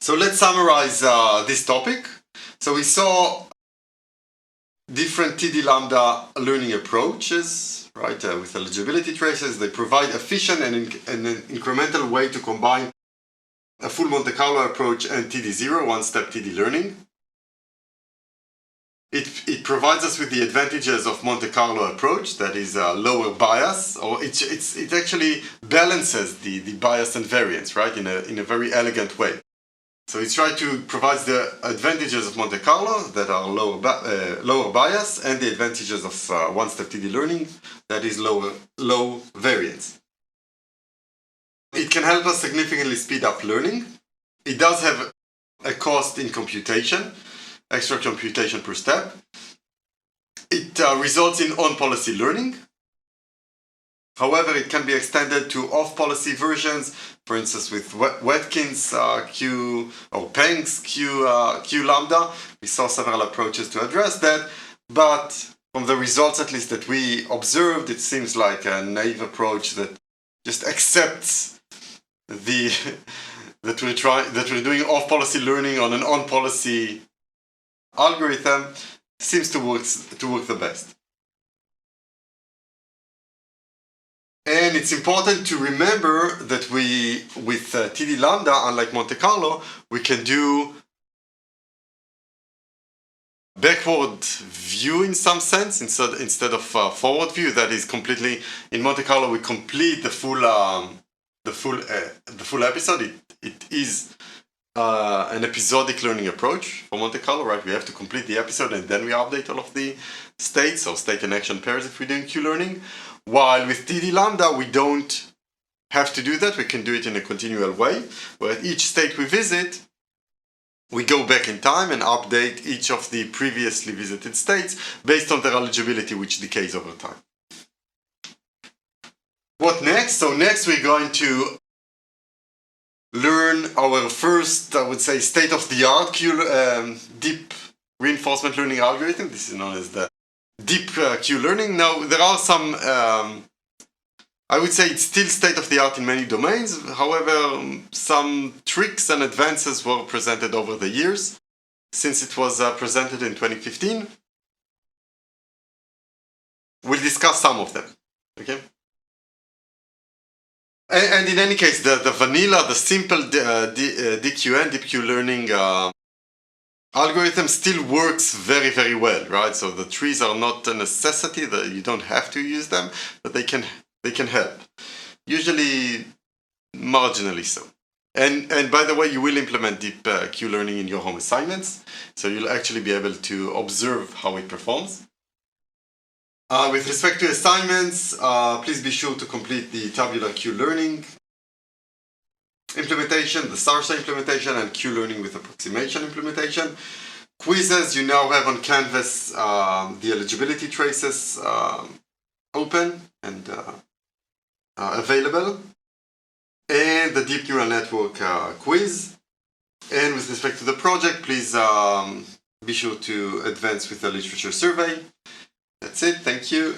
So let's summarize this topic. So we saw different TD Lambda learning approaches, right? With eligibility traces, they provide efficient and an incremental way to combine a full Monte Carlo approach and TD0, one-step TD learning. It provides us with the advantages of Monte Carlo approach, that is lower bias, or it actually balances the bias and variance, right, in a very elegant way. So it's trying to provide the advantages of Monte Carlo, that are lower bias, and the advantages of one-step TD learning, that is low variance. It can help us significantly speed up learning. It does have a cost in computation, extra computation per step. It results in on-policy learning. However, it can be extended to off-policy versions, for instance with Watkins Q or Peng's Q Lambda. We saw several approaches to address that, but from the results at least that we observed, it seems like a naive approach that just accepts that we're doing off-policy learning on an on-policy algorithm seems to work the best. And it's important to remember that with TD Lambda, unlike Monte Carlo, we can do backward view in some sense instead of forward view. That is completely, in Monte Carlo we complete the full episode. It is an episodic learning approach for Monte Carlo, right? We have to complete the episode and then we update all of the states, or state and action pairs if we're doing Q learning. While with TD Lambda, we don't have to do that. We can do it in a continual way, where at each state we visit, we go back in time and update each of the previously visited states based on their eligibility, which decays over time. What next? So next we're going to learn our first, I would say, state-of-the-art deep reinforcement learning algorithm. This is known as the deep Q learning. Now, there are some, I would say it's still state-of-the-art in many domains. However, some tricks and advances were presented over the years since it was presented in 2015. We'll discuss some of them, okay? And in any case, the vanilla, the simple DQN, deep Q learning algorithm still works very, very well, right? So the trees are not a necessity, that you don't have to use them, but they can help. Usually marginally so. And by the way, you will implement deep Q learning in your home assignments, so you'll actually be able to observe how it performs. With respect to assignments, please be sure to complete the tabular Q learning implementation, the SARSA implementation, and Q learning with approximation implementation. Quizzes, you now have on Canvas the eligibility traces open and available, and the deep neural network quiz. And with respect to the project, please be sure to advance with the literature survey. That's it. Thank you.